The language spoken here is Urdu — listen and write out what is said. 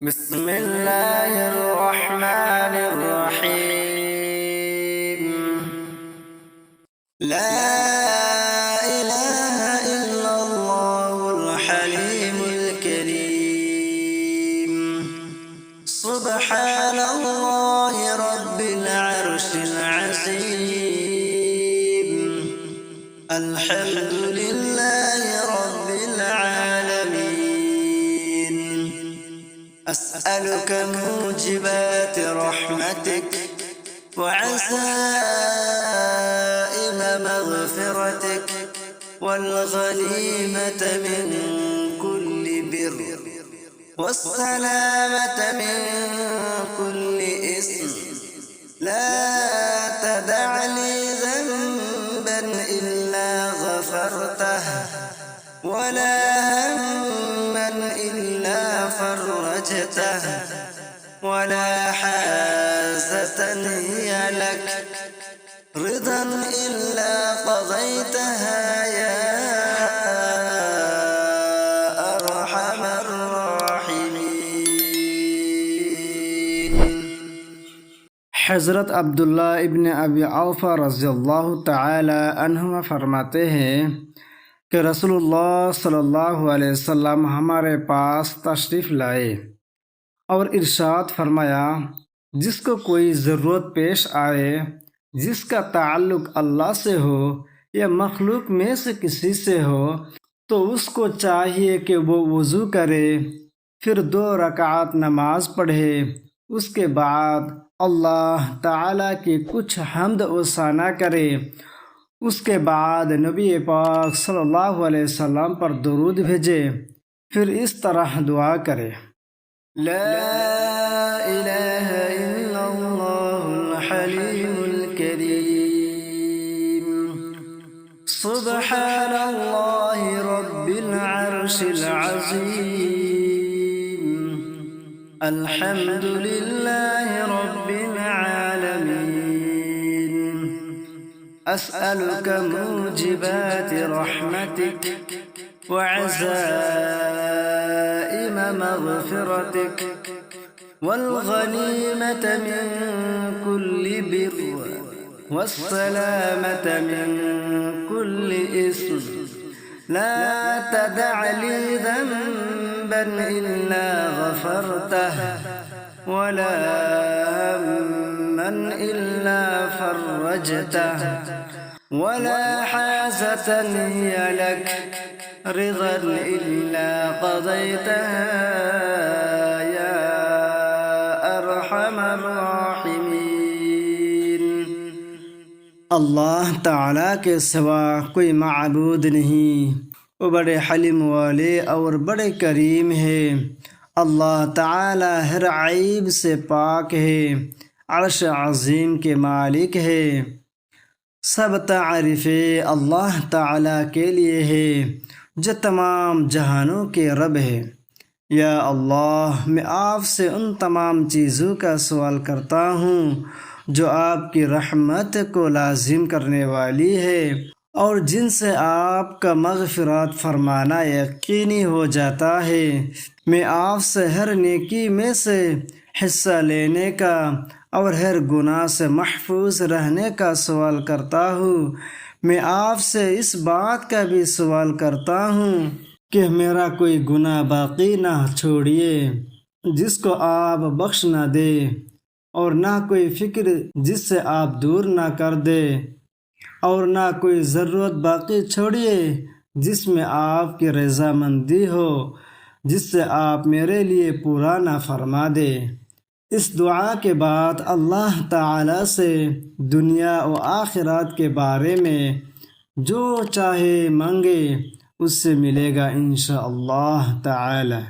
بسم الله الرحمن الرحيم. لا إله إلا الله الحليم الكريم. سبحان الله رب العرش العظيم. الحمد لله رب العالمين. أسألك موجبات رحمتك وعزائم مغفرتك والغنيمة من كل بر والسلامة من كل إثم. لا تدع لي ذنبا إلا غفرته ولا هما إلا فرجته ولا حاجة هي لك رضا إلا قضيتها يا أرحم الراحمين. حضرت عبداللہ ابن ابی اوفا رضی اللہ تعالی عنہما فرماتے ہیں کہ رسول اللہ صلی اللہ علیہ وسلم ہمارے پاس تشریف لائے اور ارشاد فرمایا، جس کو کوئی ضرورت پیش آئے جس کا تعلق اللہ سے ہو یا مخلوق میں سے کسی سے ہو تو اس کو چاہیے کہ وہ وضو کرے، پھر 2 رکعت نماز پڑھے، اس کے بعد اللہ تعالیٰ کی کچھ حمد و ثنا کرے، اس کے بعد نبی پاک صلی اللہ علیہ وسلم پر درود بھیجے، پھر اس طرح دعا کرے: لا إله إلا الله الحليم الكريم. سبحان الله رب العرش العظيم. الحمد لله رب العالمين. أسألك موجبات رحمتك وعزائم مغفرتك والغنيمة من كل بر والسلامة من كل إثم. لا تدع لي ذنبا إلا غفرته ولا هما إلا فرجته ولا حاجة هي لك رضا إلا قضيتها يا أرحم الراحمين. اللہ تعالیٰ کے سوا کوئی معبود نہیں، وہ بڑے حلم والے اور بڑے کریم ہے. اللہ تعالیٰ ہر عیب سے پاک ہے، عرش عظیم کے مالک ہے. سب تعریفیں اللہ تعالیٰ کے لیے ہے جو تمام جہانوں کے رب ہے. یا اللہ، میں آپ سے ان تمام چیزوں کا سوال کرتا ہوں جو آپ کی رحمت کو لازم کرنے والی ہے اور جن سے آپ کا مغفرت فرمانا یقینی ہو جاتا ہے. میں آپ سے ہر نیکی میں سے حصہ لینے کا اور ہر گناہ سے محفوظ رہنے کا سوال کرتا ہوں. میں آپ سے اس بات کا بھی سوال کرتا ہوں کہ میرا کوئی گناہ باقی نہ چھوڑیے جس کو آپ بخش نہ دے، اور نہ کوئی فکر جس سے آپ دور نہ کر دے، اور نہ کوئی ضرورت باقی چھوڑیے جس میں آپ کی رضامندی ہو، جس سے آپ میرے لیے پورا نہ فرما دے. اس دعا کے بعد اللہ تعالیٰ سے دنیا و آخرت کے بارے میں جو چاہے مانگے اس سے ملے گا انشاءاللہ تعالی.